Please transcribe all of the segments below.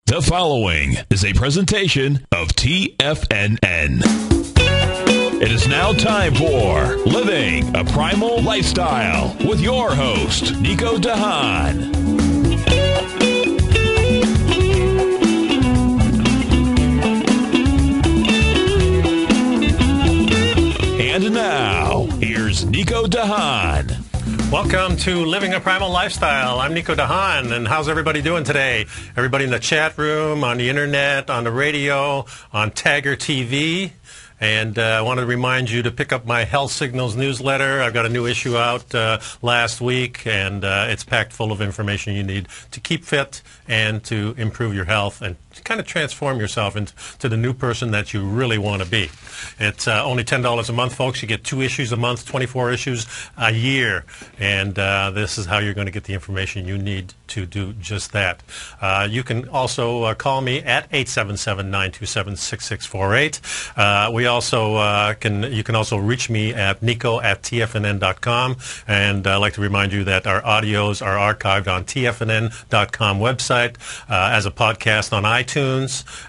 The following is a presentation of TFNN. It is now time for Living a Primal Lifestyle with your host, Nico de Haan. And now, here's Nico de Haan. Welcome to Living a Primal Lifestyle. I'm Nico de Haan, and how's everybody doing today? Everybody in the chat room, on the internet, on the radio, on Tagger TV. And I want to remind you to pick up my Health Signals newsletter. I've got a new issue out last week, and it's packed full of information you need to keep fit and to improve your health and kind of transform yourself into the new person that you really want to be. It's only $10 a month, folks. You get 2 issues a month, 24 issues a year. And this is how you're going to get the information you need to do just that. You can also call me at 877-927-6648. You can also reach me at nico@tfnn.com. And I'd like to remind you that our audios are archived on tfnn.com website as a podcast on iTunes.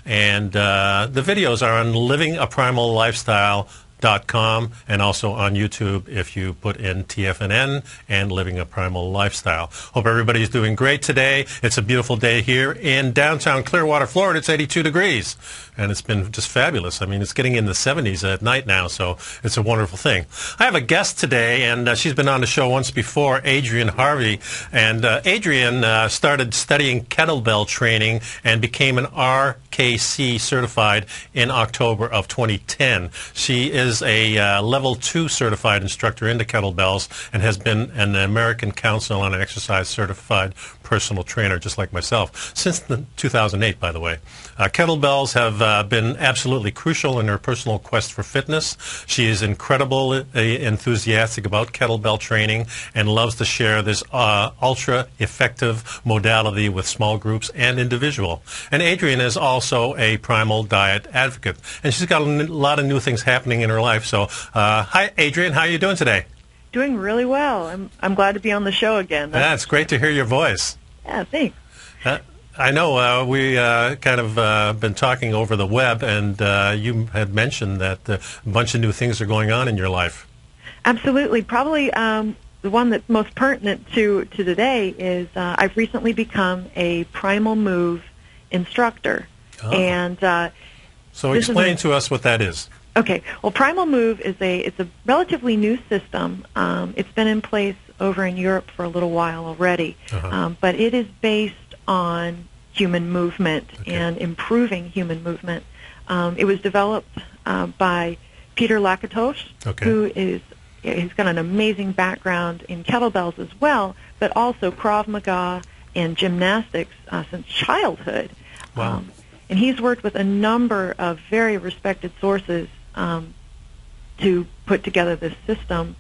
And the videos are on livingaprimal.lifestyle.com and also on YouTube if you put in TFNN and Living a Primal Lifestyle. Hope everybody's doing great today. It's a beautiful day here in downtown Clearwater, Florida. It's 82 degrees, and it's been just fabulous. I mean, it's getting in the 70s at night now, so it's a wonderful thing. I have a guest today, and she's been on the show once before, Adrienne Harvey. And Adrienne started studying kettlebell training and became an RKC certified in October of 2010. She is a level 2 certified instructor into kettlebells and has been an American Council on Exercise certified personal trainer, just like myself, since 2008, by the way. Kettlebells have been absolutely crucial in her personal quest for fitness. She is incredibly enthusiastic about kettlebell training and loves to share this ultra-effective modality with small groups and individual. And Adrienne is also a primal diet advocate, and she's got a lot of new things happening in her life. So, hi, Adrienne. How are you doing today? Doing really well. I'm glad to be on the show again. Yeah, it's great to hear your voice. Yeah, thanks. I know we kind of been talking over the web, and you had mentioned that a bunch of new things are going on in your life. Absolutely. Probably the one that's most pertinent to today is I've recently become a Primal Move instructor. Oh. And so explain to us what that is. Okay. Well, Primal Move is it's a relatively new system. It's been in place over in Europe for a little while already, but it is based on human movement and improving human movement. It was developed by Peter Lakatosh, who he's got an amazing background in kettlebells as well, but also Krav Maga and gymnastics since childhood. Wow. And he's worked with a number of very respected sources to put together this system,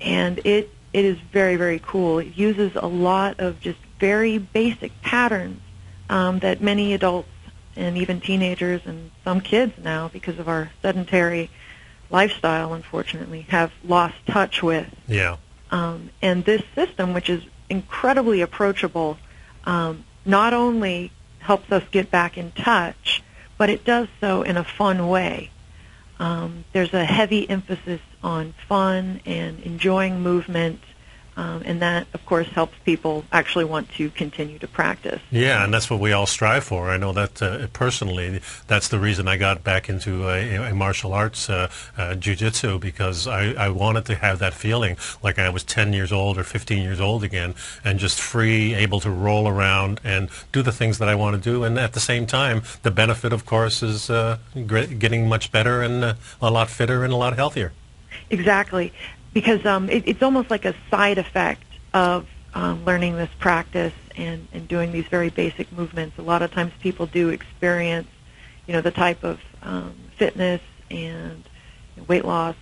and it is very, very cool. It uses a lot of just very basic patterns that many adults and even teenagers and some kids now, because of our sedentary lifestyle, unfortunately, have lost touch with. Yeah. And this system, which is incredibly approachable, not only helps us get back in touch, but it does so in a fun way. There's a heavy emphasis on fun and enjoying movement, and that, of course, helps people actually want to continue to practice. Yeah, and that's what we all strive for. I know that personally, that's the reason I got back into a martial arts, jiu-jitsu, because I wanted to have that feeling like I was 10 years old or 15 years old again, and just free, able to roll around and do the things that I want to do. And at the same time, the benefit, of course, is getting much better and a lot fitter and a lot healthier. Exactly. Because it's almost like a side effect of learning this practice and doing these very basic movements. A lot of times people do experience, the type of fitness and weight loss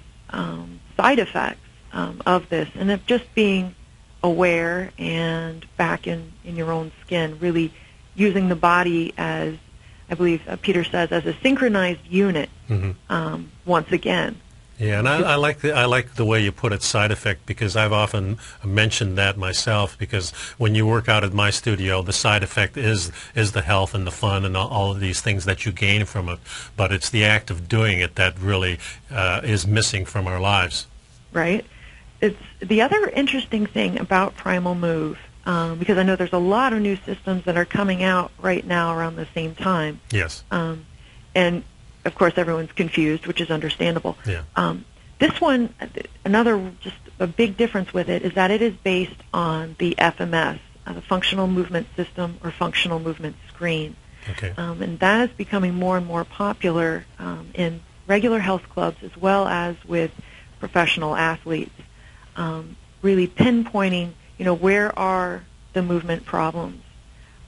side effects of this. And of just being aware and back in your own skin, really using the body as, I believe Peter says, as a synchronized unit once again. Yeah, and I like the way you put it, side effect, because I've often mentioned that myself. Because when you work out at my studio, the side effect is the health and the fun and all of these things that you gain from it. But it's the act of doing it that really is missing from our lives. Right. It's the other interesting thing about Primal Move, because I know there's a lot of new systems that are coming out right now around the same time. Yes. And of course, everyone's confused, which is understandable. Yeah. This one, another just a big difference with it is that it is based on the FMS, the Functional Movement System or Functional Movement Screen. Okay. And that is becoming more and more popular in regular health clubs as well as with professional athletes, really pinpointing, where are the movement problems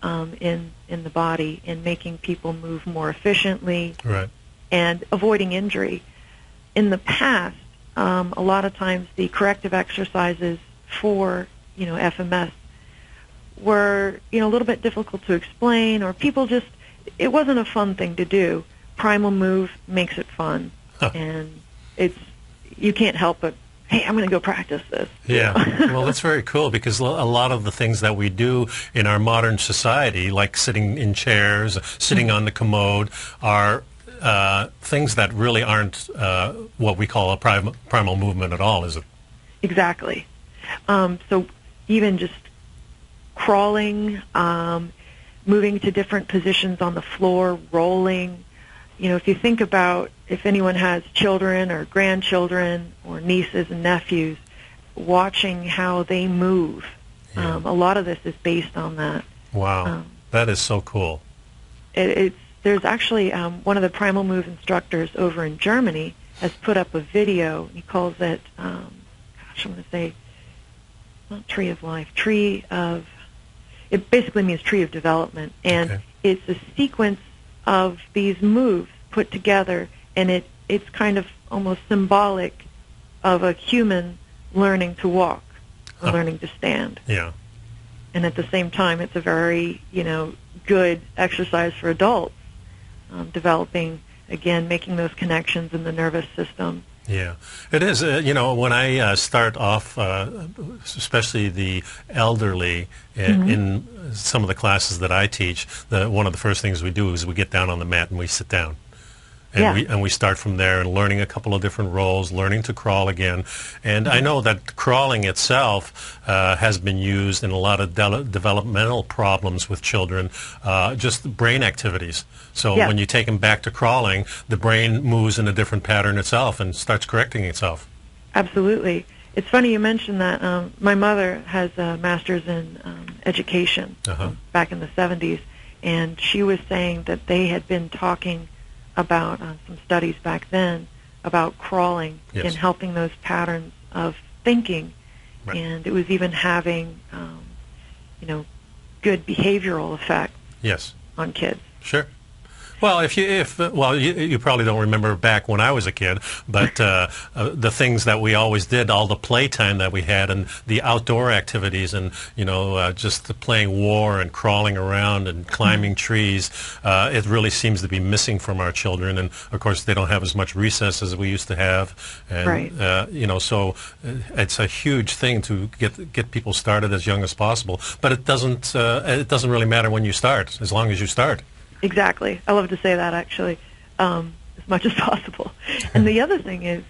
in the body and making people move more efficiently. Right. And avoiding injury. In the past, a lot of times the corrective exercises for, FMS were, a little bit difficult to explain, or people just, it wasn't a fun thing to do. Primal Move makes it fun, and you can't help but, hey, I'm going to go practice this. Yeah, well, that's very cool, because a lot of the things that we do in our modern society, like sitting in chairs, sitting on the commode, are things that really aren't what we call a primal movement at all, is it? Exactly. So even just crawling, moving to different positions on the floor, rolling. If you think about if anyone has children or grandchildren or nieces and nephews, watching how they move, a lot of this is based on that. Wow, that is so cool. There's actually one of the Primal Move instructors over in Germany has put up a video. He calls it, I'm going to say, not Tree of Life, it basically means Tree of Development. And it's a sequence of these moves put together, and it's kind of almost symbolic of a human learning to walk, or learning to stand. Yeah. And at the same time, it's a very, good exercise for adults. Developing, again, making those connections in the nervous system. Yeah, it is. When I start off, especially the elderly, in some of the classes that I teach, one of the first things we do is we get down on the mat and we sit down. And we start from there and learning a couple of different roles, learning to crawl again. And I know that crawling itself has been used in a lot of developmental problems with children, just brain activities. So when you take them back to crawling, the brain moves in a different pattern itself and starts correcting itself. Absolutely. It's funny you mentioned that. My mother has a master's in education back in the 70s, and she was saying that they had been talking about some studies back then about crawling and helping those patterns of thinking, and it was even having, good behavioral effect on kids. Sure. Well, you probably don't remember back when I was a kid, but the things that we always did, all the playtime that we had, and the outdoor activities, and just the playing war and crawling around and climbing trees, it really seems to be missing from our children. And of course, they don't have as much recess as we used to have, and so it's a huge thing to get people started as young as possible. But it doesn't really matter when you start, as long as you start. Exactly. I love to say that, actually, as much as possible. And the other thing is,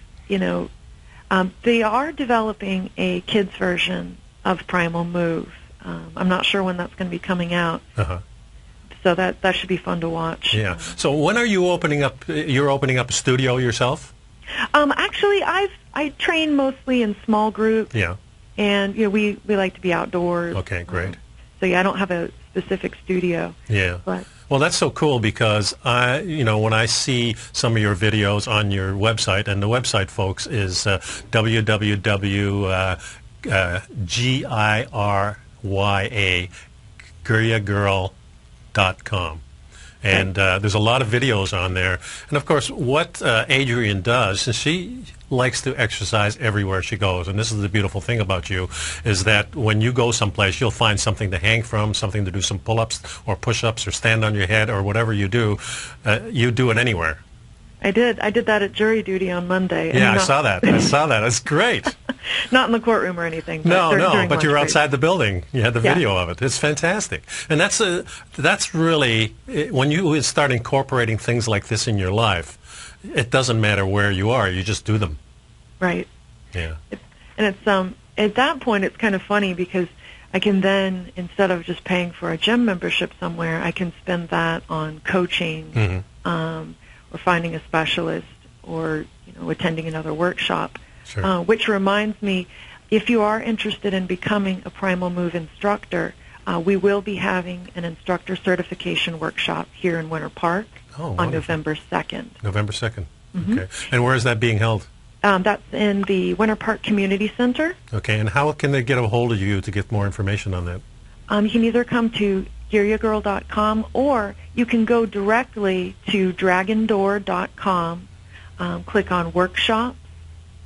they are developing a kids' version of Primal Move. I'm not sure when that's going to be coming out. So that should be fun to watch. Yeah. So when are you opening up? You're opening up a studio yourself? Actually, I train mostly in small groups. Yeah. And we like to be outdoors. Okay, great. So I don't have a specific studio. Yeah. But well, that's so cool, because when I see some of your videos on your website, and the website, folks, is www.girlyagirl.com. And there's a lot of videos on there. And, of course, what Adrienne does, and she likes to exercise everywhere she goes. And this is the beautiful thing about you, is that when you go someplace, you'll find something to hang from, something to do some pull-ups or push-ups or stand on your head or whatever you do it anywhere. I did. I did that at jury duty on Monday. Yeah, I saw that. I saw that. It's great. Not in the courtroom or anything. No, but you're break. outside the building. You had the video of it. It's fantastic. And that's really, when you start incorporating things like this in your life, it doesn't matter where you are. You just do them. Right. Yeah. And it's at that point, it's kind of funny because I can then, instead of just paying for a gym membership somewhere, I can spend that on coaching, or finding a specialist, or attending another workshop. Sure. Which reminds me, if you are interested in becoming a Primal Move instructor, we will be having an instructor certification workshop here in Winter Park on November 2nd. November 2nd. Okay. And where is that being held? That's in the Winter Park Community Center. Okay. And how can they get a hold of you to get more information on that? You can either come to GearYaGirl.com, or you can go directly to dragondoor.com, click on workshops,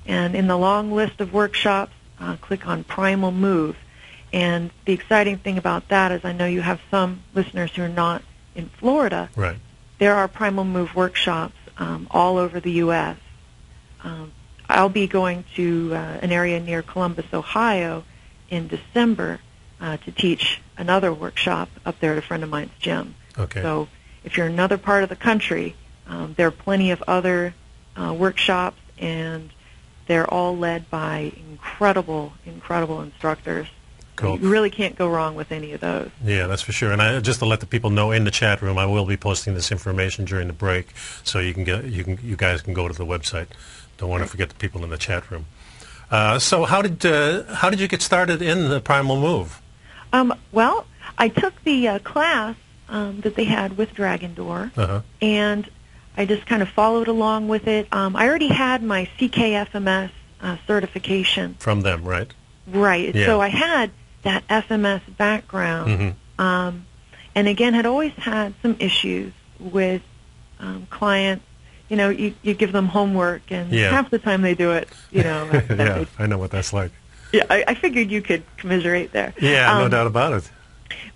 and in the long list of workshops, click on Primal Move. And the exciting thing about that is I know you have some listeners who are not in Florida. Right. There are Primal Move workshops all over the U.S. I'll be going to an area near Columbus, Ohio in December to teach another workshop up there at a friend of mine's gym. Okay. So if you're in another part of the country, there are plenty of other workshops, and they're all led by incredible instructors. Cool. You really can't go wrong with any of those. Yeah, that's for sure. And just to let the people know in the chat room, I will be posting this information during the break, so you guys can go to the website. Don't want to forget the people in the chat room. So how did you get started in the Primal Move? Well, I took the class that they had with Dragon Door, and I just kind of followed along with it. I already had my CKFMS certification. From them, right? Right. Yeah. So I had that FMS background, and again, had always had some issues with clients. You give them homework, and half the time they do it, Yeah, I know what that's like. Yeah, I figured you could commiserate there. Yeah, no doubt about it.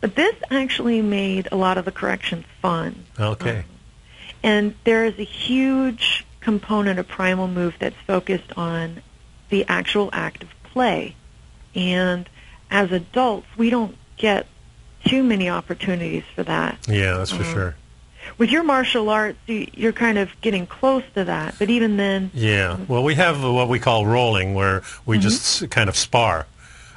But this actually made a lot of the corrections fun. Okay. And there is a huge component of Primal Move that's focused on the actual act of play. And as adults, we don't get too many opportunities for that. Yeah, that's for sure. With your martial arts, you're kind of getting close to that, but even then... Yeah, well, we have what we call rolling, where we just kind of spar.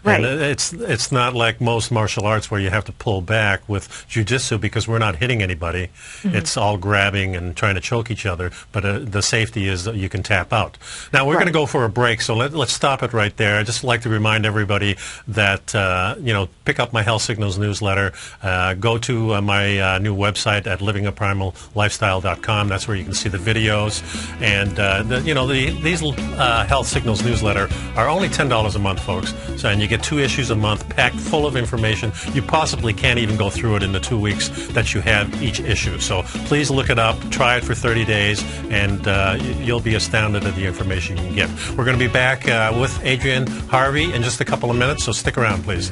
Right. And it's not like most martial arts where you have to pull back with jiu-jitsu, because we're not hitting anybody. It's all grabbing and trying to choke each other, but the safety is that you can tap out. Now, we're going to go for a break, so let's stop it right there. I'd just like to remind everybody that, pick up my Health Signals newsletter. Go to my new website at livingaprimal.lifestyle.com. That's where you can see the videos. And, these Health Signals newsletter are only $10 a month, folks. So, and you get 2 issues a month packed full of information. You possibly can't even go through it in the 2 weeks that you have each issue. So please look it up, try it for 30 days, and you'll be astounded at the information you can get. We're going to be back with Adrian Harvey in just a couple of minutes, so stick around, please.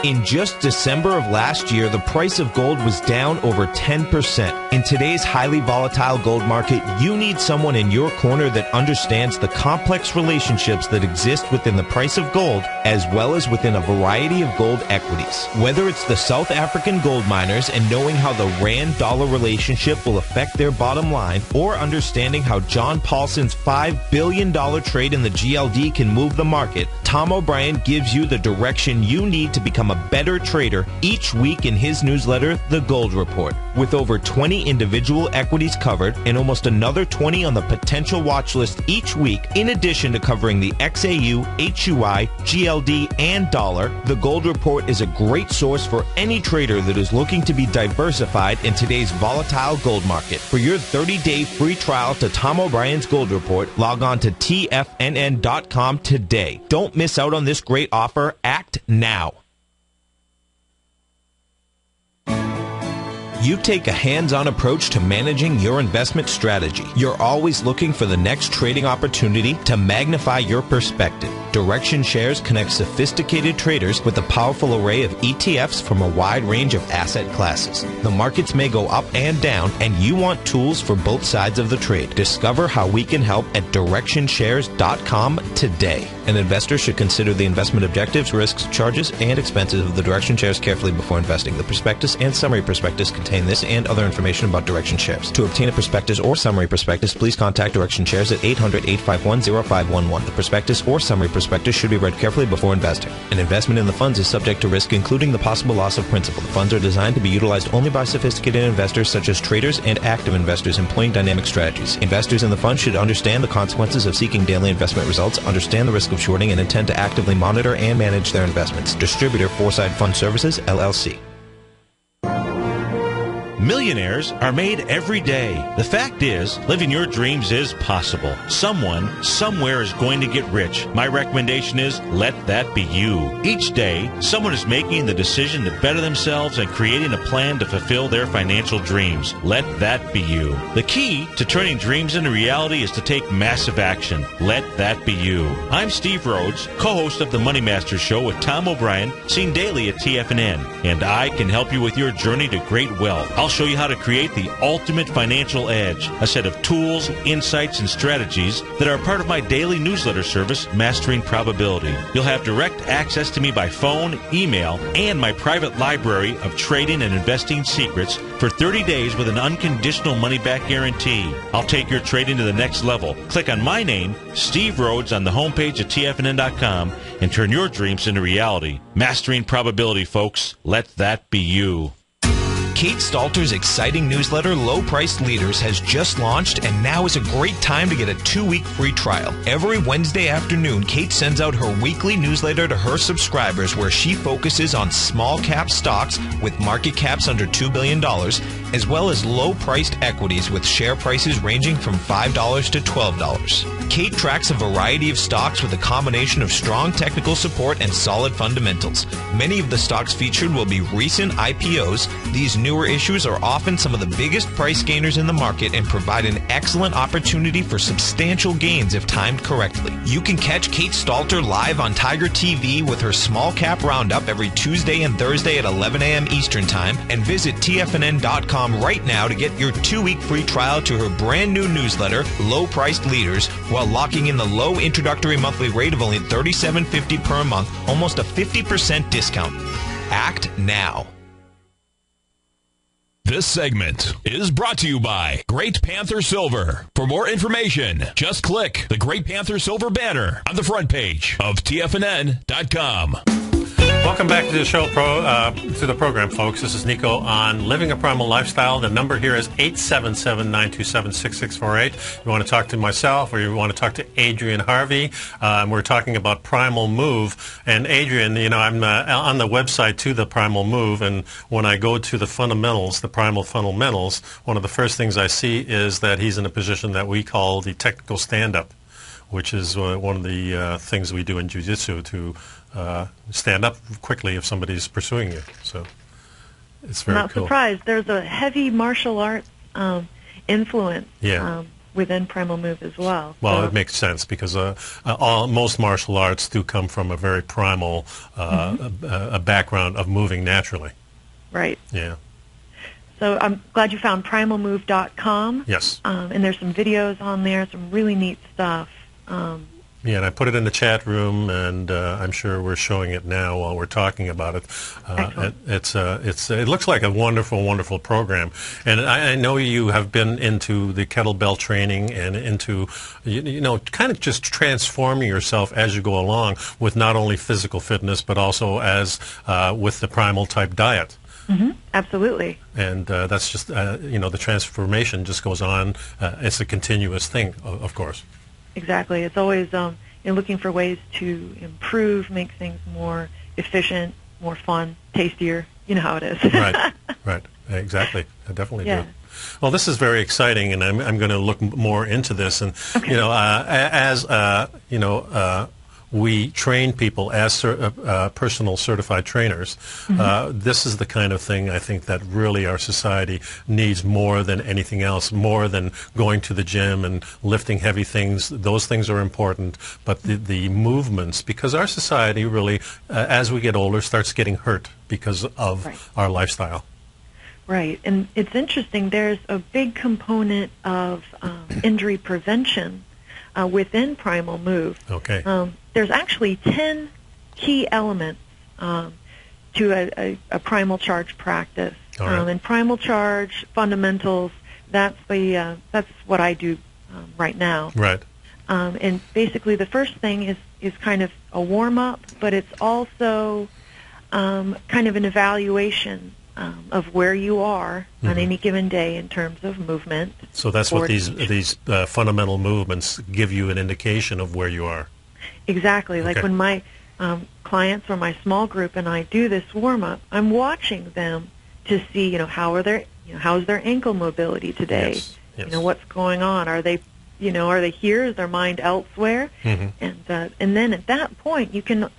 In just December of last year, the price of gold was down over 10%. In today's highly volatile gold market, you need someone in your corner that understands the complex relationships that exist within the price of gold, as well as within a variety of gold equities. Whether it's the South African gold miners and knowing how the rand-dollar relationship will affect their bottom line, or understanding how John Paulson's $5 billion trade in the GLD can move the market, Tom O'Brien gives you the direction you need to become a better trader each week in his newsletter, The Gold Report. With over 20 individual equities covered and almost another 20 on the potential watch list each week, in addition to covering the XAU, HUI, GLD, and dollar, The Gold Report is a great source for any trader that is looking to be diversified in today's volatile gold market. For your 30-day free trial to Tom O'Brien's Gold Report, log on to TFNN.com today. Don't miss out on this great offer. Act now. You take a hands-on approach to managing your investment strategy. You're always looking for the next trading opportunity to magnify your perspective. Direction Shares connects sophisticated traders with a powerful array of ETFs from a wide range of asset classes. The markets may go up and down, and you want tools for both sides of the trade. Discover how we can help at DirectionShares.com today. An investor should consider the investment objectives, risks, charges, and expenses of the Direction Shares carefully before investing. The prospectus and summary prospectus contain this and other information about Direction Shares. To obtain a prospectus or summary prospectus, please contact Direction Shares at 800-851-0511. The prospectus or summary prospectus should be read carefully before investing. An investment in the funds is subject to risk, including the possible loss of principal. The funds are designed to be utilized only by sophisticated investors such as traders and active investors employing dynamic strategies. Investors in the fund should understand the consequences of seeking daily investment results, understand the risk of shorting, and intend to actively monitor and manage their investments. Distributor Foreside Fund Services, LLC. Millionaires are made every day. The fact is, living your dreams is possible. Someone, somewhere is going to get rich. My recommendation is, let that be you. Each day, someone is making the decision to better themselves and creating a plan to fulfill their financial dreams. Let that be you. The key to turning dreams into reality is to take massive action. Let that be you. I'm Steve Rhodes, co-host of the Money Masters Show with Tom O'Brien, seen daily at TFNN, and I can help you with your journey to great wealth. I'll show you how to create the ultimate financial edge, a set of tools, insights, and strategies that are part of my daily newsletter service, Mastering Probability. You'll have direct access to me by phone, email, and my private library of trading and investing secrets for 30 days with an unconditional money-back guarantee. I'll take your trading to the next level. Click on my name, Steve Rhodes, on the homepage at TFNN.com and turn your dreams into reality. Mastering Probability, folks. Let that be you. Kate Stalter's exciting newsletter, Low Priced Leaders, has just launched, and now is a great time to get a 2-week free trial. Every Wednesday afternoon, Kate sends out her weekly newsletter to her subscribers where she focuses on small cap stocks with market caps under $2 billion, as well as low-priced equities with share prices ranging from $5 to $12. Kate tracks a variety of stocks with a combination of strong technical support and solid fundamentals. Many of the stocks featured will be recent IPOs. These newer issues are often some of the biggest price gainers in the market and provide an excellent opportunity for substantial gains if timed correctly. You can catch Kate Stalter live on Tiger TV with her Small Cap Roundup every Tuesday and Thursday at 11 a.m. Eastern Time, and visit TFNN.com right now to get your 2-week free trial to her brand new newsletter, Low Priced Leaders, while locking in the low introductory monthly rate of only $37.50 per month, almost a 50% discount. Act now. This segment is brought to you by Great Panther Silver. For more information, just click the Great Panther Silver banner on the front page of TFNN.com. Welcome back to the show, to the program, folks. This is Nico on Living a Primal Lifestyle. The number here is 877-927-6648. You want to talk to myself or you want to talk to Adrian Harvey. We're talking about Primal Move. And Adrian, you know, I'm on the website to the Primal Move, and when I go to the fundamentals, the Primal Fundamentals, one of the first things I see is that he's in a position that we call the technical stand-up, which is one of the things we do in jiu-jitsu to stand up quickly if somebody's pursuing you. So it's very cool. Not surprised. There's a heavy martial arts influence within Primal Move as well. Well, so it makes sense because most martial arts do come from a very primal a background of moving naturally. Right. Yeah. So I'm glad you found primalmove.com. Yes. And there's some videos on there, some really neat stuff. Yeah, and I put it in the chat room, and I'm sure we're showing it now while we're talking about it. It looks like a wonderful, wonderful program. And I know you have been into the kettlebell training and into, you know, kind of just transforming yourself as you go along with not only physical fitness, but also as with the primal type diet. Mm-hmm. Absolutely. And that's just, you know, the transformation just goes on. It's a continuous thing, of course. Exactly. It's always looking for ways to improve, make things more efficient, more fun, tastier. You know how it is. Right. Exactly. I definitely do. Well, this is very exciting, and I'm going to look more into this. And you know, as you know, we train people as personal certified trainers. This is the kind of thing I think that really our society needs more than anything else, more than going to the gym and lifting heavy things. Those things are important, but the movements, because our society really, as we get older, starts getting hurt because of our lifestyle. Right, and it's interesting. There's a big component of injury prevention within Primal Move. Okay. There's actually 10 key elements to a primal charge practice. All right. And primal charge fundamentals, that's what I do right now. Right. And basically the first thing is kind of a warm-up, but it's also kind of an evaluation of where you are on any given day in terms of movement. So that's what these fundamental movements give you an indication of where you are. Exactly. Like when my clients or my small group and I do this warm-up, I'm watching them to see, how's their ankle mobility today? Yes. Yes. What's going on? Are they here? Is their mind elsewhere? And then at that point, you can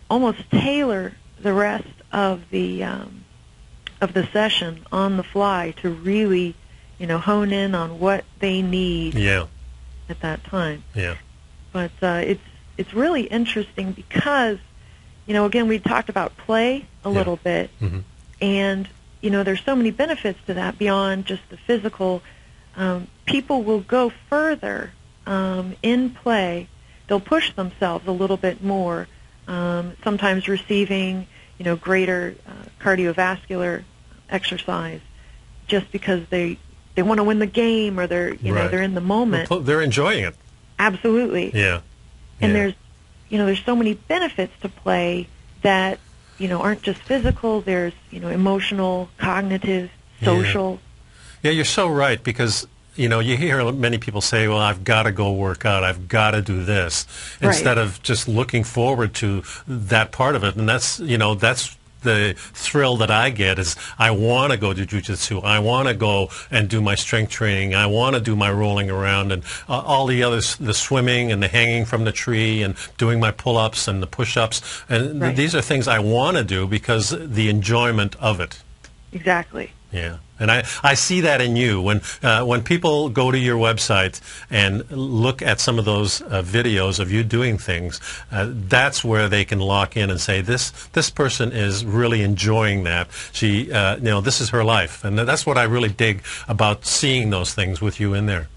almost tailor the rest of the session on the fly to really, hone in on what they need at that time. Yeah. But it's really interesting because, again, we talked about play a little bit, and, there's so many benefits to that beyond just the physical. People will go further in play. They'll push themselves a little bit more, sometimes receiving, greater cardiovascular exercise just because they want to win the game or they're in the moment. Well, they're enjoying it. Absolutely. Yeah. And there's so many benefits to play that aren't just physical. There's emotional, cognitive, social. Yeah, you're so right, because you hear many people say, well, I've got to go work out, I've got to do this, instead of just looking forward to that part of it. And that's the thrill that I get is I want to go to jiu-jitsu. I want to go and do my strength training. I want to do my rolling around and all the others, the swimming and the hanging from the tree and doing my pull-ups and the push-ups. And these are things I want to do because the enjoyment of it. Exactly. Yeah. And I see that in you. When people go to your website and look at some of those videos of you doing things, that's where they can lock in and say, this person is really enjoying that. She, this is her life. And that's what I really dig about seeing those things with you in there.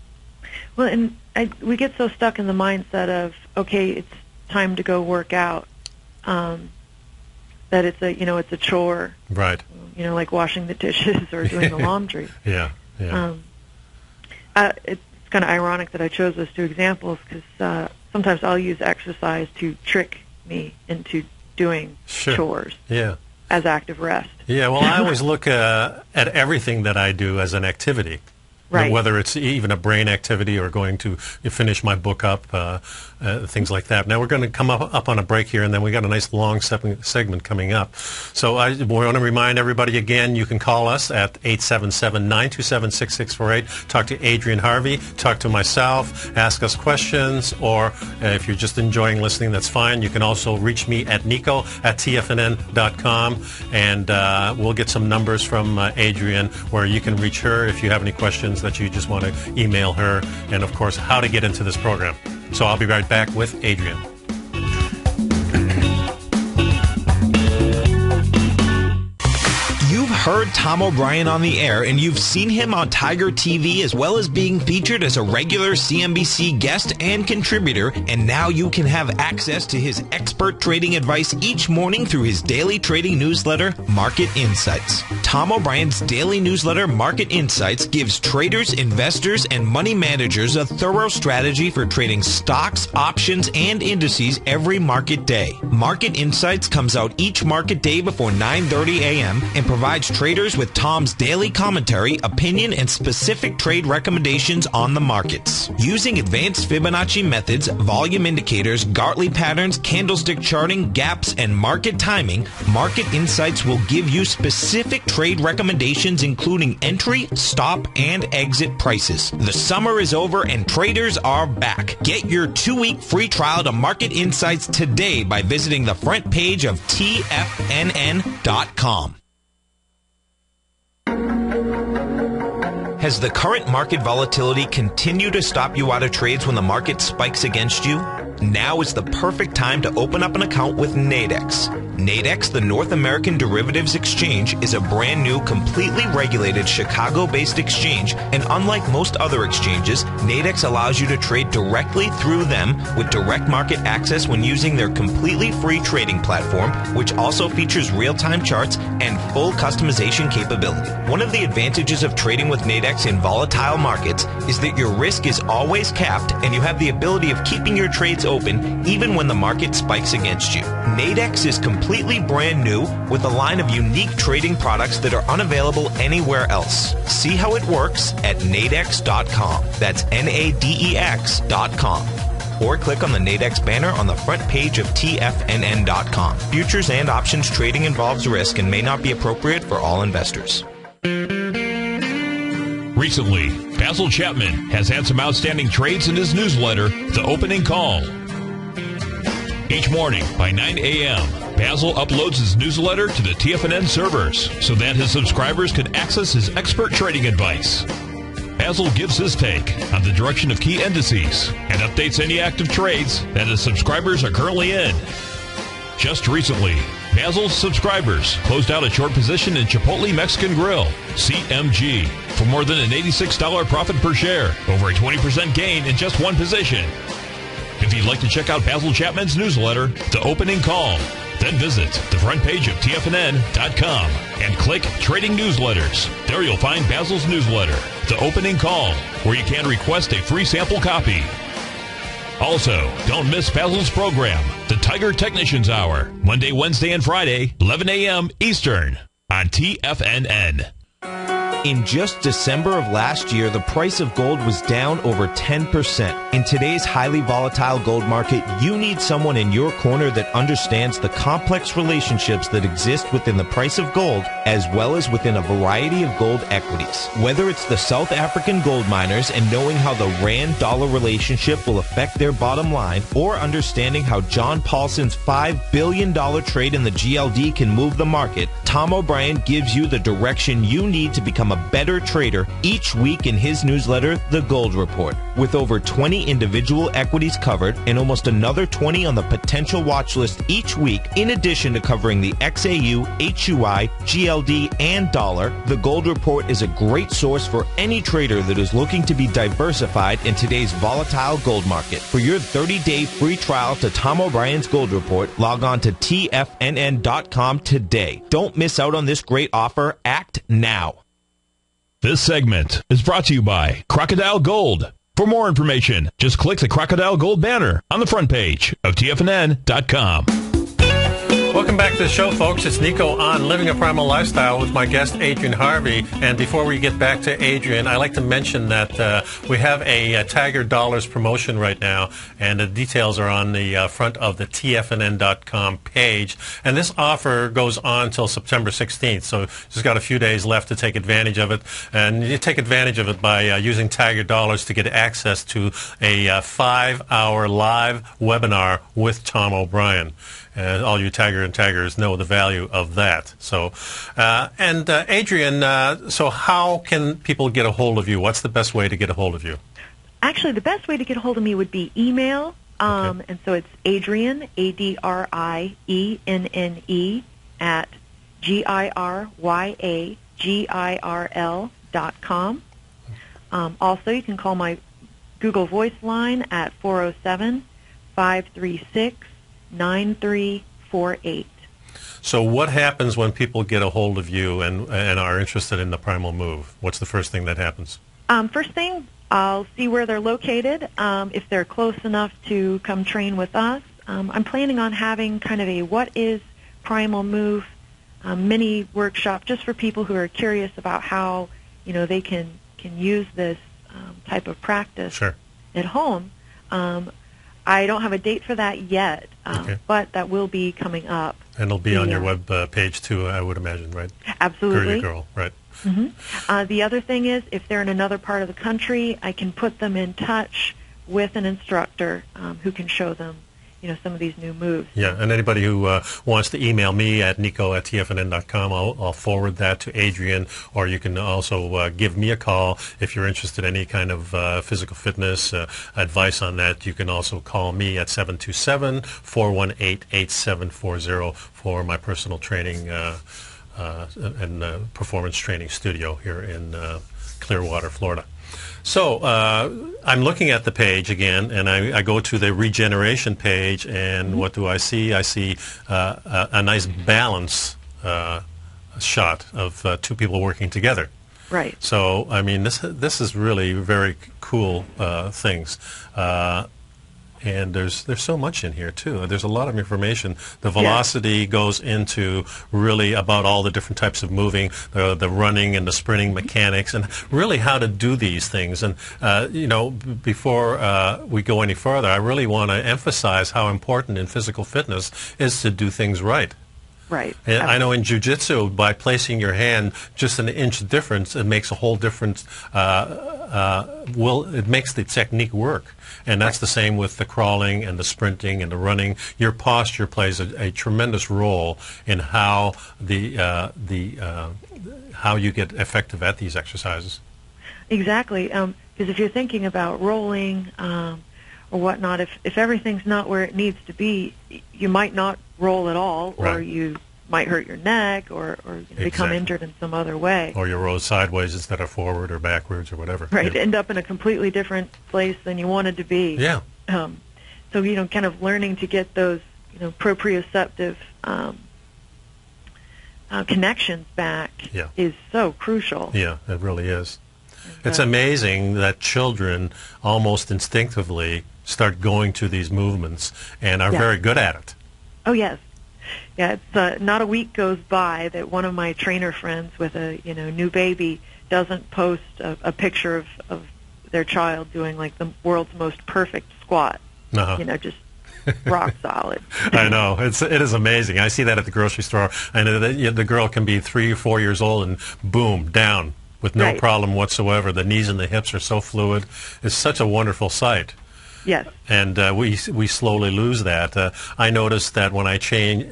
Well, and we get so stuck in the mindset of, okay, it's time to go work out, that it's a chore. Right. Like washing the dishes or doing the laundry. Yeah. It's kind of ironic that I chose those two examples because sometimes I'll use exercise to trick me into doing chores as active rest. Yeah, well, I always look at everything that I do as an activity. Right. Whether it's even a brain activity or going to finish my book up, things like that. Now we're going to come up on a break here, and then we got a nice long segment coming up. So I want to remind everybody again, you can call us at 877-927-6648. Talk to Adrian Harvey, talk to myself, ask us questions, or if you're just enjoying listening, that's fine. You can also reach me at nico@tfnn.com, and we'll get some numbers from Adrian where you can reach her if you have any questions that you just want to email her, and of course how to get into this program. So I'll be right back with Adrian. You've heard Tom O'Brien on the air, and you've seen him on Tiger TV, as well as being featured as a regular CNBC guest and contributor, and now you can have access to his expert trading advice each morning through his daily trading newsletter, Market Insights. Tom O'Brien's daily newsletter, Market Insights, gives traders, investors, and money managers a thorough strategy for trading stocks, options, and indices every market day. Market Insights comes out each market day before 9:30 a.m. and provides traders with Tom's daily commentary, opinion, and specific trade recommendations on the markets. Using advanced Fibonacci methods, volume indicators, Gartley patterns, candlestick charting, gaps, and market timing, Market Insights will give you specific trade trade recommendations including entry, stop, and exit prices. The summer is over and traders are back. Get your 2-week free trial to Market Insights today by visiting the front page of TFNN.com. Has the current market volatility continued to stop you out of trades when the market spikes against you? Now is the perfect time to open up an account with Nadex. Nadex, the North American Derivatives Exchange, is a brand new, completely regulated Chicago-based exchange, and unlike most other exchanges, Nadex allows you to trade directly through them with direct market access when using their completely free trading platform, which also features real-time charts and full customization capability. One of the advantages of trading with Nadex in volatile markets is that your risk is always capped and you have the ability of keeping your trades open even when the market spikes against you. Nadex is completely brand new with a line of unique trading products that are unavailable anywhere else. See how it works at nadex.com. That's NADEX.com. Or click on the Nadex banner on the front page of TFNN.com. Futures and options trading involves risk and may not be appropriate for all investors. Recently, Basil Chapman has had some outstanding trades in his newsletter, The Opening Call. Each morning by 9 a.m., Basil uploads his newsletter to the TFNN servers so that his subscribers can access his expert trading advice. Basil gives his take on the direction of key indices and updates any active trades that his subscribers are currently in. Just recently, Basil's subscribers closed out a short position in Chipotle Mexican Grill, CMG, for more than an $86 profit per share, over a 20% gain in just one position. If you'd like to check out Basil Chapman's newsletter, The Opening Call, then visit the front page of TFNN.com and click Trading Newsletters. There you'll find Basil's newsletter, The Opening Call, where you can request a free sample copy. Also, don't miss Basil's program, The Tiger Technicians Hour, Monday, Wednesday, and Friday, 11 a.m. Eastern, on TFNN. In just December of last year, the price of gold was down over 10%. In today's highly volatile gold market, you need someone in your corner that understands the complex relationships that exist within the price of gold, as well as within a variety of gold equities. Whether it's the South African gold miners and knowing how the Rand-dollar relationship will affect their bottom line, or understanding how John Paulson's $5 billion trade in the GLD can move the market, Tom O'Brien gives you the direction you need to become a better trader each week in his newsletter, The Gold Report. With over 20 individual equities covered and almost another 20 on the potential watch list each week, in addition to covering the XAU, HUI, GLD, and dollar, The Gold Report is a great source for any trader that is looking to be diversified in today's volatile gold market. For your 30-day free trial to Tom O'Brien's Gold Report, log on to TFNN.com today. Don't miss out on this great offer. Act now. This segment is brought to you by Crocodile Gold. For more information, just click the Crocodile Gold banner on the front page of TFNN.com. Welcome back to the show, folks. It's Nico on Living a Primal Lifestyle with my guest, Adrian Harvey. And before we get back to Adrian, I'd like to mention that we have a Tiger Dollars promotion right now, and the details are on the front of the TFNN.com page. And this offer goes on until September 16th, so just got a few days left to take advantage of it. And you take advantage of it by using Tiger Dollars to get access to a 5-hour live webinar with Tom O'Brien. All you Tiger and Tigers know the value of that. So, Adrian, so how can people get a hold of you? What's the best way to get a hold of you? Actually, the best way to get a hold of me would be email. Okay. And so it's Adrienne, ADRIENNE, at GIRYAGIRL.com. Also, you can call my Google Voice line at 407-536-9348. So what happens when people get a hold of you and are interested in the Primal Move? What's the first thing that happens? First thing, I'll see where they're located. If they're close enough to come train with us, I'm planning on having kind of a What is Primal Move mini workshop just for people who are curious about how they can use this type of practice at home. I don't have a date for that yet, but that will be coming up. And it'll be on your web page too, I would imagine, right? Absolutely. Girl, right? Mm-hmm. The other thing is, if they're in another part of the country, I can put them in touch with an instructor who can show them, some of these new moves. Yeah, and anybody who wants to email me at nico@tfnn.com, I'll forward that to Adrian, or you can also give me a call if you're interested in any kind of physical fitness advice on that. You can also call me at 727-418-8740 for my personal training and performance training studio here in Clearwater, Florida. So I'm looking at the page again, and I go to the regeneration page, and what do I see? I see a nice balance shot of two people working together. Right. So, I mean, this is really very cool things. And there's so much in here, too. There's a lot of information. The velocity goes into really about all the different types of moving, the running and the sprinting mechanics, and really how to do these things. And, before we go any further, I really want to emphasize how important in physical fitness is to do things right. Right. And I know in jiu-jitsu, by placing your hand just an inch difference, it makes a whole difference. It makes the technique work. And that's the same with the crawling and the sprinting and the running. Your posture plays a tremendous role in how how you get effective at these exercises. Exactly. Because if you're thinking about rolling or whatnot, if everything's not where it needs to be, you might not roll at all, or you might hurt your neck, or become injured in some other way. Or you roll sideways instead of forward or backwards or whatever. Right, end up in a completely different place than you wanted to be. Yeah. So, kind of learning to get those, proprioceptive connections back is so crucial. Yeah, it really is. It's amazing that children almost instinctively start going to these movements and are very good at it. Oh, yes. Yeah, it's not a week goes by that one of my trainer friends with a new baby doesn't post a picture of their child doing like the world's most perfect squat. Just rock solid. I know, it is amazing. I see that at the grocery store, and the girl can be 3 or 4 years old and boom, down with no problem whatsoever. The knees and the hips are so fluid. It's such a wonderful sight. Yes. And we slowly lose that. I noticed that when I train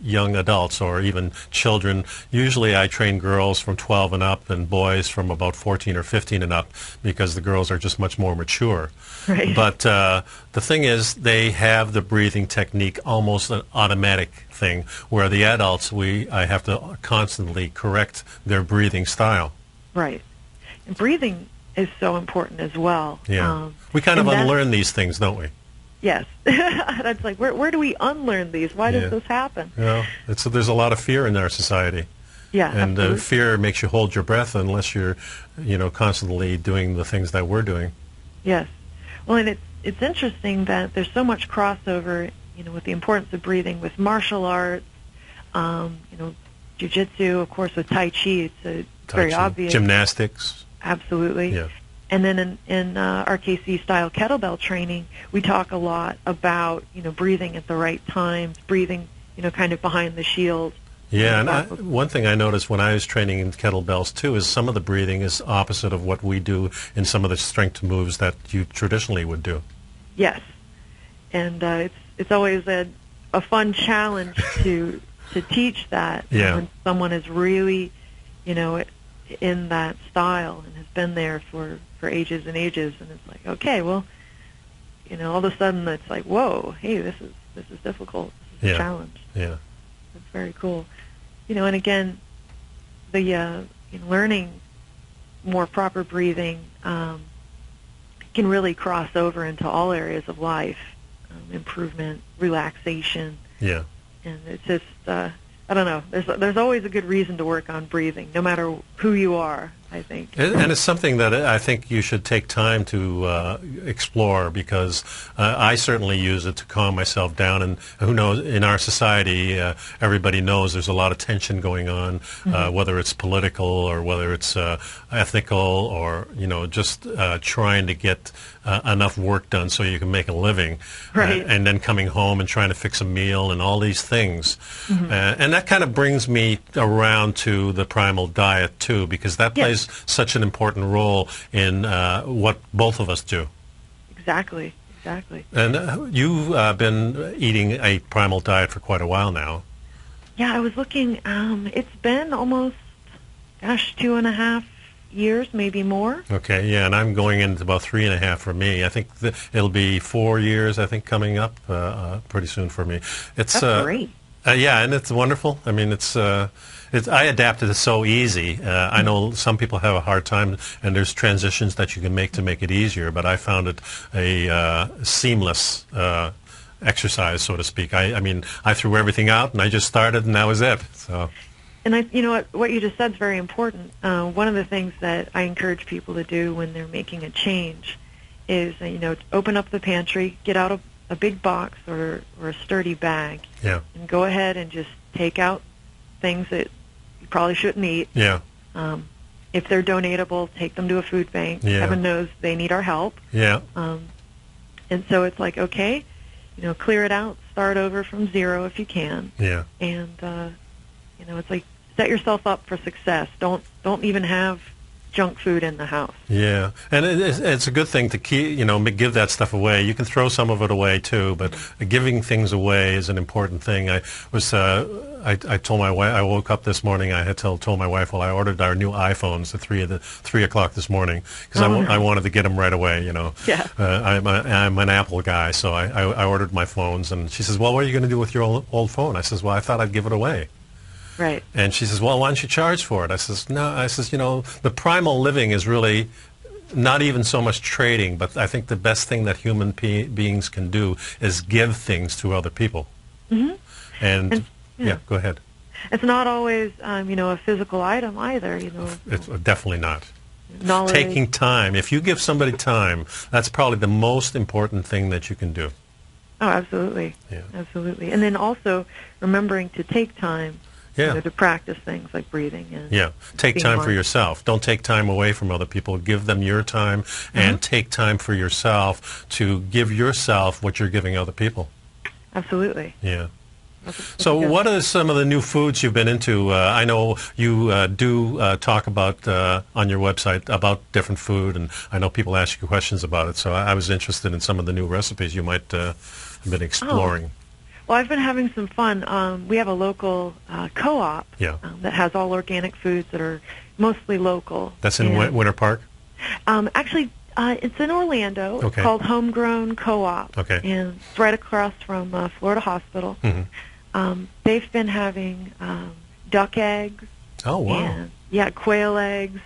young adults or even children, usually I train girls from 12 and up and boys from about 14 or 15 and up, because the girls are just much more mature. Right. But the thing is, they have the breathing technique almost an automatic thing, where the adults, I have to constantly correct their breathing style. Right. And breathing is so important as well. Yeah. We kind of unlearn these things, don't we? Yes. That's like, where do we unlearn these? Why does this happen? Yeah. There's a lot of fear in our society. Yeah, and fear makes you hold your breath unless you're, constantly doing the things that we're doing. Yes. Well, and it's interesting that there's so much crossover, with the importance of breathing with martial arts, jiu-jitsu, of course, with Tai Chi. It's very obvious. Gymnastics. Absolutely. Yeah. And then in RKC-style kettlebell training, we talk a lot about, breathing at the right times, breathing, kind of behind the shield. Yeah, and one thing I noticed when I was training in kettlebells, too, is some of the breathing is opposite of what we do in some of the strength moves that you traditionally would do. Yes. And it's always a fun challenge to teach that when someone is really, in that style and has been there for ages and ages, and it's like, okay, well, all of a sudden it's like, whoa, hey, this is difficult. This is a challenge. Yeah. It's very cool. And again, the learning more proper breathing can really cross over into all areas of life, improvement, relaxation. Yeah. And it's just I don't know. There's always a good reason to work on breathing, no matter who you are. I think. And it's something that I think you should take time to explore, because I certainly use it to calm myself down. And who knows, in our society, everybody knows there's a lot of tension going on, whether it's political or whether it's ethical, or, just trying to get enough work done so you can make a living. Right. And then coming home and trying to fix a meal and all these things. And that kind of brings me around to the primal diet, too, because that plays such an important role in what both of us do. Exactly. And you've been eating a primal diet for quite a while now. Yeah, I was looking. It's been almost, 2.5 years, maybe more. Okay, yeah, and I'm going into about 3.5 for me. I think it'll be 4 years, I think, coming up pretty soon for me. That's great. Yeah, and it's wonderful. I mean, I adapted it so easy. I know some people have a hard time, and there's transitions that you can make to make it easier, but I found it a seamless exercise, so to speak. I mean, I threw everything out, and I just started, and that was it. So. And what you just said is very important. One of the things that I encourage people to do when they're making a change is, open up the pantry, get out a big box or a sturdy bag, and go ahead and just take out things that you probably shouldn't eat. Yeah. If they're donatable, take them to a food bank. Yeah. Heaven knows they need our help. Yeah. And so it's like, okay, clear it out, start over from zero if you can. Yeah. And it's like, set yourself up for success. Don't even have junk food in the house. Yeah, and it's a good thing to keep, give that stuff away. You can throw some of it away too, but giving things away is an important thing. I told my wife, I woke up this morning, I had told my wife, well, I ordered our new iPhones at 3 o'clock this morning, because I wanted to get them right away, Yeah. I'm an Apple guy, so I ordered my phones, and she says, well, what are you going to do with your old phone? I says, well, I thought I'd give it away. Right. And she says, well, why don't you charge for it? I says, no. I says, the primal living is really not even so much trading, but I think the best thing that human beings can do is give things to other people. Mm-hmm. And go ahead. It's not always, a physical item either, It's definitely not. Knowledge. Taking time. If you give somebody time, that's probably the most important thing that you can do. Oh, absolutely. Yeah. Absolutely. And then also remembering to take time. Yeah. To practice things like breathing. And take time for yourself. Don't take time away from other people. Give them your time, and take time for yourself to give yourself what you're giving other people. Absolutely. Yeah. So what are some of the new foods you've been into? I know you do talk about on your website about different food, and I know people ask you questions about it. So I was interested in some of the new recipes you might have been exploring. Well, I've been having some fun. We have a local co-op that has all organic foods that are mostly local. That's in Winter Park? Actually, it's in Orlando. Okay. It's called Homegrown Co-op. Okay. And it's right across from Florida Hospital. Mm-hmm. They've been having duck eggs. Oh, wow. And, quail eggs,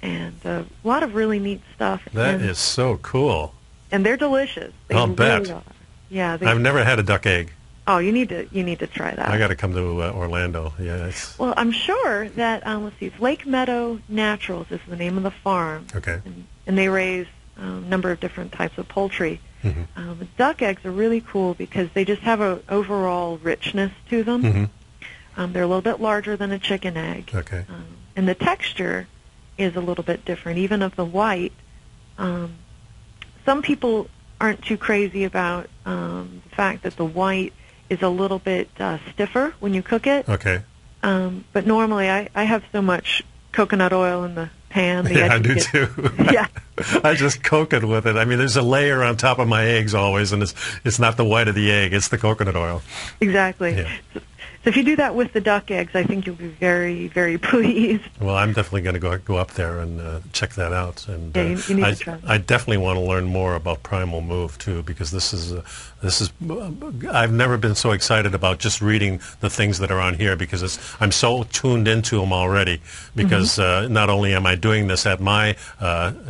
and a lot of really neat stuff. That is so cool. And they're delicious. I'll bet. Really are. Yeah. I've never had a duck egg. Oh, you need to try that. I got to come to Orlando. Yeah. Well, I'm sure that let's see, it's Lake Meadow Naturals is the name of the farm. Okay. And they raise a number of different types of poultry. Mm-hmm. Duck eggs are really cool because they just have an overall richness to them. Mm-hmm. They're a little bit larger than a chicken egg. Okay. And the texture is a little bit different, even of the white. Some people aren't too crazy about the fact that the white is a little bit stiffer when you cook it. Okay. But normally I have so much coconut oil in the pan. I do too. Yeah. I just cook it with it. I mean, there's a layer on top of my eggs always, and it's not the white of the egg, it's the coconut oil. Exactly. Yeah. So if you do that with the duck eggs, I think you'll be very, very pleased. Well, I'm definitely going to go up there and check that out. And you need to try that. I definitely want to learn more about Primal Move too, because this is I've never been so excited about just reading the things that are on here, because I'm so tuned into them already. Because not only am I doing this at my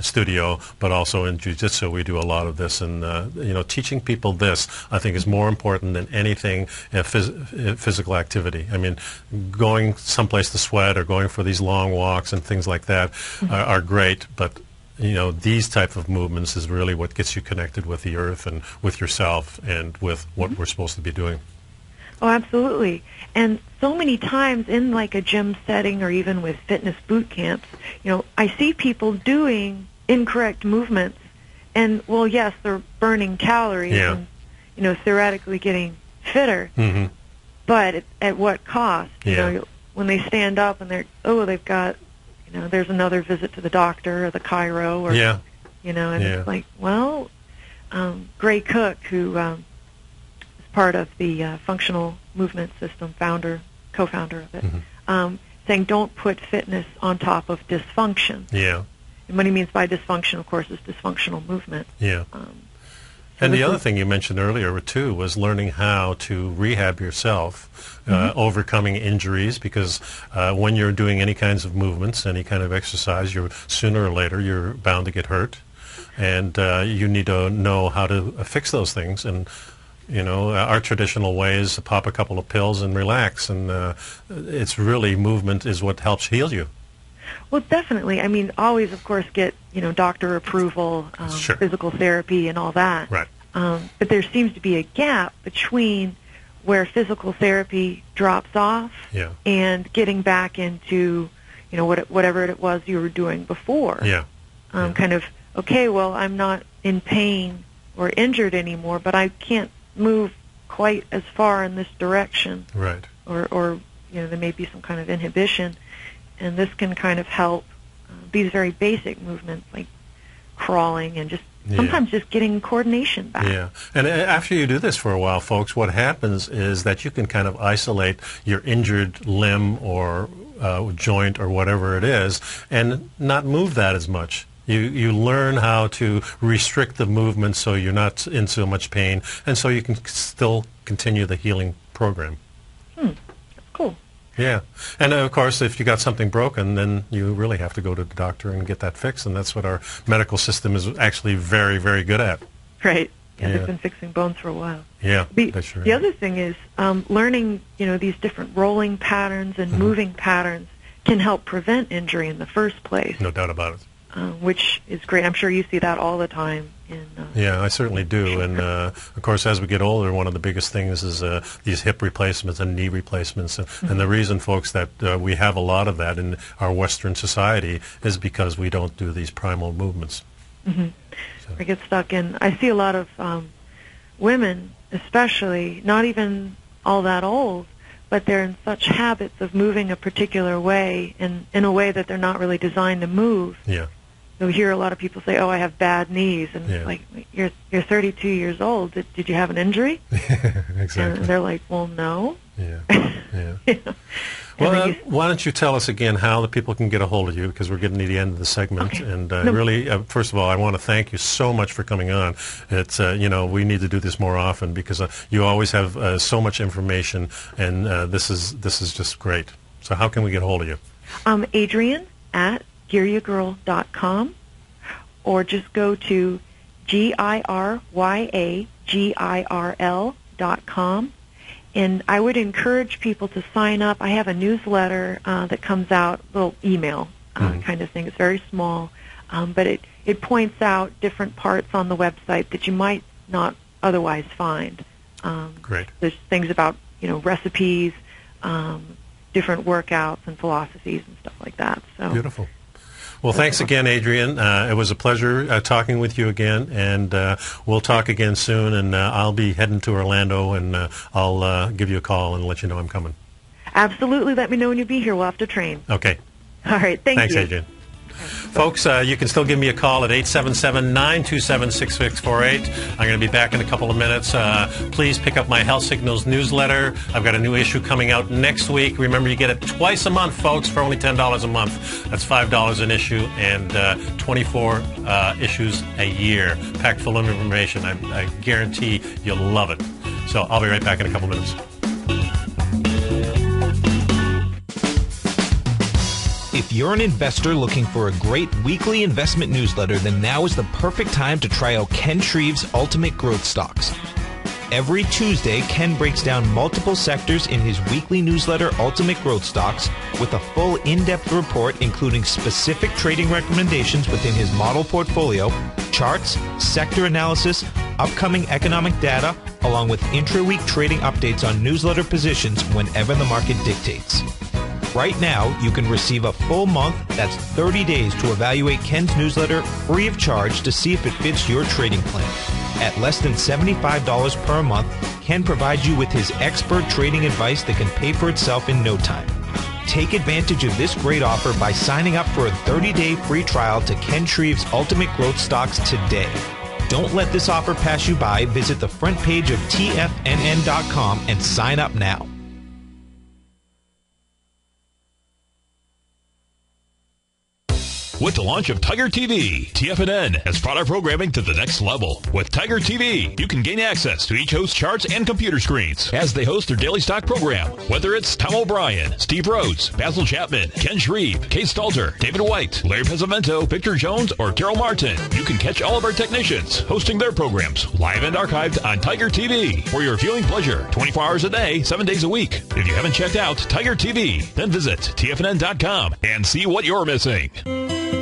studio, but also in jiu-jitsu we do a lot of this, and teaching people this I think is more important than anything physical activity. activity. I mean, going someplace to sweat or going for these long walks and things like that are great, but these type of movements is really what gets you connected with the earth and with yourself and with what we're supposed to be doing. Oh, absolutely. And so many times in like a gym setting or even with fitness boot camps, I see people doing incorrect movements, and well, yes, they're burning calories and theoretically getting fitter, but at what cost? When they stand up and they've got there's another visit to the doctor or the chiro or it's like, well, Gray Cook, who is part of the functional movement system, co-founder of it, saying don't put fitness on top of dysfunction. Yeah. And what he means by dysfunction, of course, is dysfunctional movement. Yeah. And the other thing you mentioned earlier, too, was learning how to rehab yourself, overcoming injuries, because when you're doing any kinds of movements, any kind of exercise, sooner or later you're bound to get hurt. And you need to know how to fix those things. And, our traditional way is to pop a couple of pills and relax. And it's really movement is what helps heal you. Well, definitely. I mean, always, of course, get, doctor approval, physical therapy and all that. Right. But there seems to be a gap between where physical therapy drops off and getting back into, whatever it was you were doing before. Yeah. Kind of, okay, well, I'm not in pain or injured anymore, but I can't move quite as far in this direction. Right. Or there may be some kind of inhibition. And this can kind of help these very basic movements like crawling and just sometimes just getting coordination back. Yeah. And after you do this for a while, folks, what happens is that you can kind of isolate your injured limb or joint or whatever it is and not move that as much. You learn how to restrict the movement so you're not in so much pain and so you can still continue the healing program. That's cool. Yeah. And, of course, if you got something broken, then you really have to go to the doctor and get that fixed, and that's what our medical system is actually very, very good at. Right. Yeah, they've been fixing bones for a while. Yeah, the other thing is learning, these different rolling patterns and moving patterns can help prevent injury in the first place. No doubt about it. Which is great. I'm sure you see that all the time. Yeah, I certainly do. And, of course, as we get older, one of the biggest things is these hip replacements and knee replacements. And the reason, folks, that we have a lot of that in our Western society is because we don't do these primal movements. I get stuck in. I see a lot of women, especially, not even all that old, but they're in such habits of moving a particular way and in a way that they're not really designed to move. Yeah. You'll hear a lot of people say, "Oh, I have bad knees," and it's like, "You're 32 years old. Did you have an injury?" Exactly. And they're like, "Well, no." Yeah. Well, why don't you tell us again how the people can get a hold of you, because we're getting to the end of the segment. Okay. And really, first of all, I want to thank you so much for coming on. It's we need to do this more often because you always have so much information, and this is just great. So how can we get a hold of you? Adrian at GearYaGirl.com, or just go to GIRYAGIRL.com. And I would encourage people to sign up. I have a newsletter that comes out, a little email kind of thing. It's very small, but it points out different parts on the website that you might not otherwise find. Great. There's things about, recipes, different workouts and philosophies and stuff like that. So beautiful. Well, thanks again, Adrian. It was a pleasure talking with you again, and we'll talk again soon, and I'll be heading to Orlando, and I'll give you a call and let you know I'm coming. Absolutely. Let me know when you be here. We'll have to train. Okay. All right. Thanks, Adrian. Folks, you can still give me a call at 877-927-6648. I'm going to be back in a couple of minutes. Please pick up my Health Signals newsletter. I've got a new issue coming out next week. Remember, you get it twice a month, folks, for only $10 a month. That's $5 an issue and 24 issues a year. Packed full of information. I guarantee you'll love it. So I'll be right back in a couple minutes. If you're an investor looking for a great weekly investment newsletter, then now is the perfect time to try out Ken Shreve's Ultimate Growth Stocks. Every Tuesday, Ken breaks down multiple sectors in his weekly newsletter, Ultimate Growth Stocks, with a full in-depth report including specific trading recommendations within his model portfolio, charts, sector analysis, upcoming economic data, along with intra-week trading updates on newsletter positions whenever the market dictates. Right now, you can receive a full month, that's 30 days, to evaluate Ken's newsletter free of charge to see if it fits your trading plan. At less than $75 per month, Ken provides you with his expert trading advice that can pay for itself in no time. Take advantage of this great offer by signing up for a 30-day free trial to Ken Shreve's Ultimate Growth Stocks today. Don't let this offer pass you by. Visit the front page of TFNN.com and sign up now. With the launch of Tiger TV, TFNN has brought our programming to the next level. With Tiger TV, you can gain access to each host's charts and computer screens as they host their daily stock program. Whether it's Tom O'Brien, Steve Rhodes, Basil Chapman, Ken Shreve, Kate Stalter, David White, Larry Pesavento, Victor Jones, or Carol Martin, you can catch all of our technicians hosting their programs live and archived on Tiger TV for your viewing pleasure 24 hours a day, 7 days a week. If you haven't checked out Tiger TV, then visit TFNN.com and see what you're missing.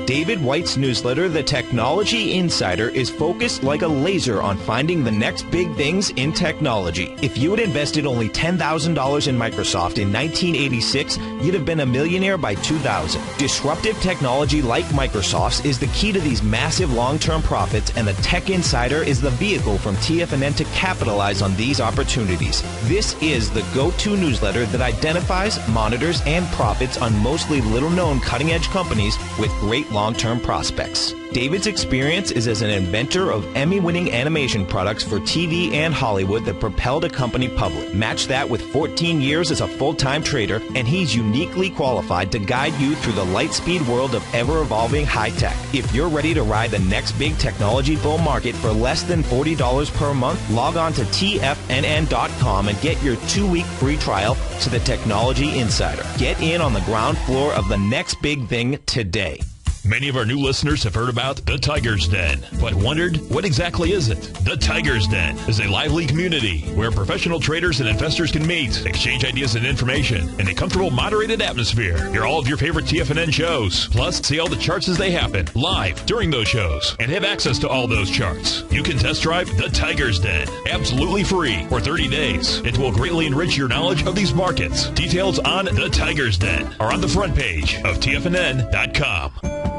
David White's newsletter, The Technology Insider, is focused like a laser on finding the next big things in technology. If you had invested only $10,000 in Microsoft in 1986, you'd have been a millionaire by 2000. Disruptive technology like Microsoft's is the key to these massive long-term profits, and the Tech Insider is the vehicle from TFNN to capitalize on these opportunities. This is the go-to newsletter that identifies, monitors, and profits on mostly little-known cutting-edge companies with great long-term prospects. David's experience is as an inventor of Emmy-winning animation products for TV and Hollywood that propelled a company public. Match that with 14 years as a full-time trader, and he's uniquely qualified to guide you through the light-speed world of ever-evolving high-tech. If you're ready to ride the next big technology bull market for less than $40 per month, log on to TFNN.com and get your 2-week free trial to the Technology Insider. Get in on the ground floor of the next big thing today. Many of our new listeners have heard about the Tiger's Den, but wondered, what exactly is it? The Tiger's Den is a lively community where professional traders and investors can meet, exchange ideas and information in a comfortable, moderated atmosphere. Hear all of your favorite TFNN shows, plus see all the charts as they happen live during those shows, and have access to all those charts. You can test drive the Tiger's Den absolutely free for 30 days. It will greatly enrich your knowledge of these markets. Details on the Tiger's Den are on the front page of TFNN.com.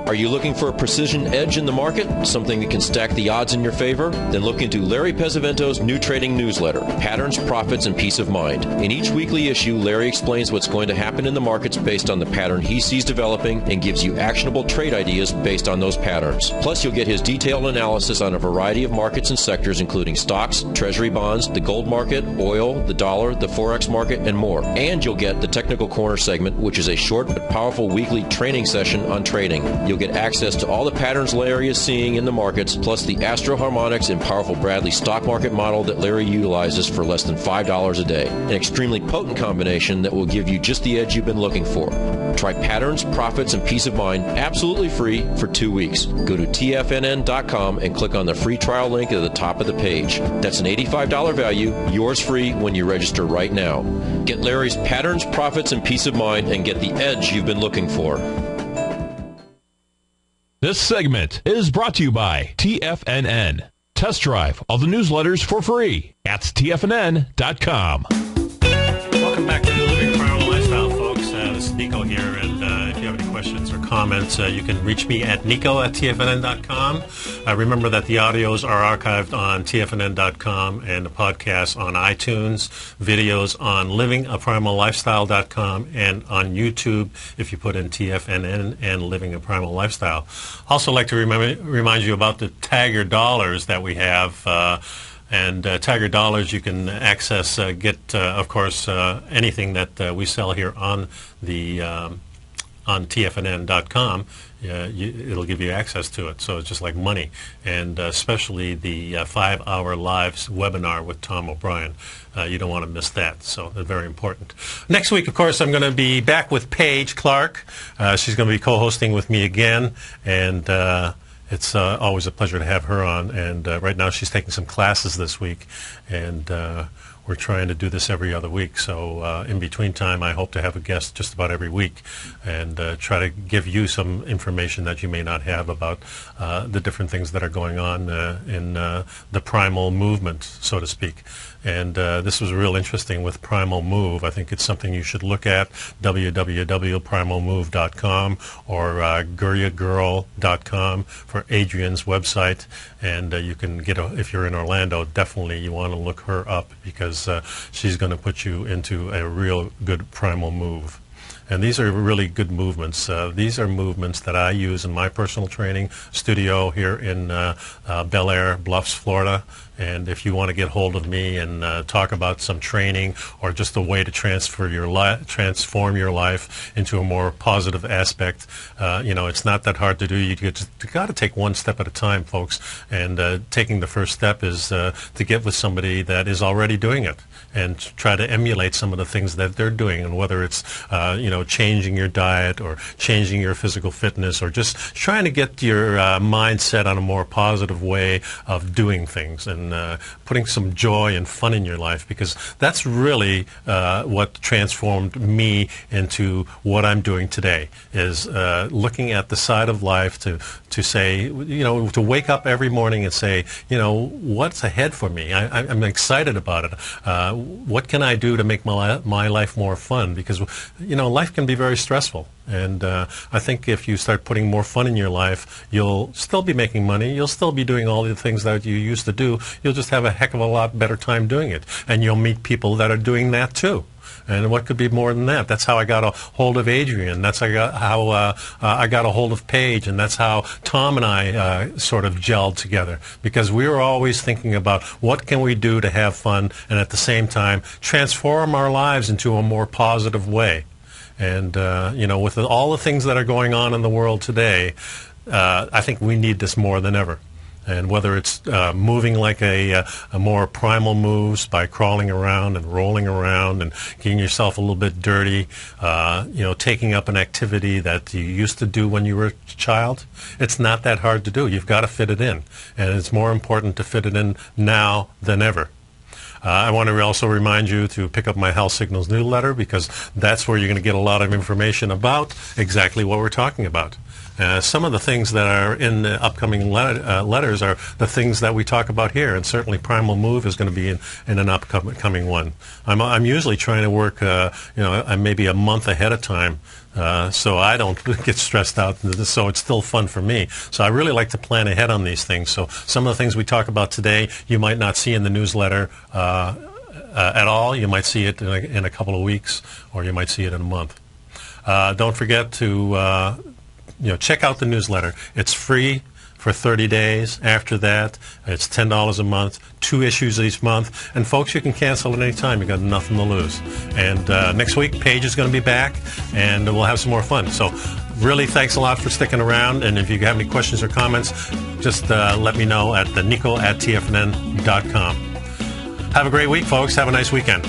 Are you looking for a precision edge in the market? Something that can stack the odds in your favor? Then look into Larry Pesavento's new trading newsletter, Patterns, Profits, and Peace of Mind. In each weekly issue, Larry explains what's going to happen in the markets based on the pattern he sees developing and gives you actionable trade ideas based on those patterns. Plus, you'll get his detailed analysis on a variety of markets and sectors, including stocks, treasury bonds, the gold market, oil, the dollar, the forex market, and more. And you'll get the Technical Corner segment, which is a short but powerful weekly training session on trading. You'll get access to all the patterns Larry is seeing in the markets, plus the Astro Harmonics and powerful Bradley stock market model that Larry utilizes for less than $5 a day. An extremely potent combination that will give you just the edge you've been looking for. Try Patterns, Profits, and Peace of Mind absolutely free for 2 weeks. Go to TFNN.com and click on the free trial link at the top of the page. That's an $85 value, yours free when you register right now. Get Larry's Patterns, Profits, and Peace of Mind and get the edge you've been looking for. This segment is brought to you by TFNN. Test drive all the newsletters for free at TFNN.com. Welcome back to Living a Primal Lifestyle, folks. This is Nico here, and if you have any questions or comments, you can reach me at nico@tfnn.com. Remember that the audios are archived on tfnn.com and the podcasts on iTunes, videos on livingaprimal.lifestyle.com, and on YouTube if you put in TFNN and Living a Primal Lifestyle. Also like to remind you about the Tiger dollars that we have. And Tiger dollars, you can access, of course, anything that we sell here on the on TFNN.com. It'll give you access to it, so it's just like money. And especially the 5-hour live webinar with Tom O'Brien. You don't want to miss that, so they're very important. Next week, of course, I'm going to be back with Paige Clark. She's going to be co-hosting with me again, and It's always a pleasure to have her on, and right now she's taking some classes this week, and we're trying to do this every other week. So in between time, I hope to have a guest just about every week and try to give you some information that you may not have about the different things that are going on in the primal movement, so to speak. And this was real interesting with Primal Move. I think it's something you should look at, www.primalmove.com or guryagirl.com for Adrian's website. And you can get, if you're in Orlando, definitely you want to look her up because she's going to put you into a real good primal move. And these are really good movements. These are movements that I use in my personal training studio here in Bel Air, Bluffs, Florida. And if you want to get hold of me and talk about some training or just a way to transform your life into a more positive aspect, it's not that hard to do. You got to take one step at a time, folks. And taking the first step is to get with somebody that is already doing it and try to emulate some of the things that they're doing. And whether it's changing your diet or changing your physical fitness or just trying to get your mindset on a more positive way of doing things and putting some joy and fun in your life, because that's really what transformed me into what I'm doing today, is looking at the side of life to say, to wake up every morning and say, what's ahead for me? I'm excited about it. What can I do to make my life more fun? Because, life can be very stressful. And I think if you start putting more fun in your life, you'll still be making money. You'll still be doing all the things that you used to do. You'll just have a heck of a lot better time doing it. And you'll meet people that are doing that too. And what could be more than that? That's how I got a hold of Adrian. That's how I got a hold of Paige. And that's how Tom and I sort of gelled together. Because we were always thinking about what can we do to have fun and at the same time transform our lives into a more positive way. And, with all the things that are going on in the world today, I think we need this more than ever. And whether it's moving like a more primal moves by crawling around and rolling around and getting yourself a little bit dirty, taking up an activity that you used to do when you were a child, it's not that hard to do. You've got to fit it in. And it's more important to fit it in now than ever. I want to also remind you to pick up my Health Signals newsletter, because that's where you're going to get a lot of information about exactly what we're talking about. Some of the things that are in the upcoming letters are the things that we talk about here, and certainly Primal Move is going to be in an upcoming one. I'm usually trying to work, maybe a month ahead of time, so I don't get stressed out, so it's still fun for me. So I really like to plan ahead on these things. So some of the things we talk about today, you might not see in the newsletter at all. You might see it in a couple of weeks, or you might see it in a month. Don't forget to check out the newsletter. It's free for 30 days. After that, it's $10 a month, 2 issues each month. And folks, you can cancel at any time. You've got nothing to lose. And next week, Paige is going to be back, and we'll have some more fun. So really, thanks a lot for sticking around. And if you have any questions or comments, just let me know at nico@tfnn.com. Have a great week, folks. Have a nice weekend.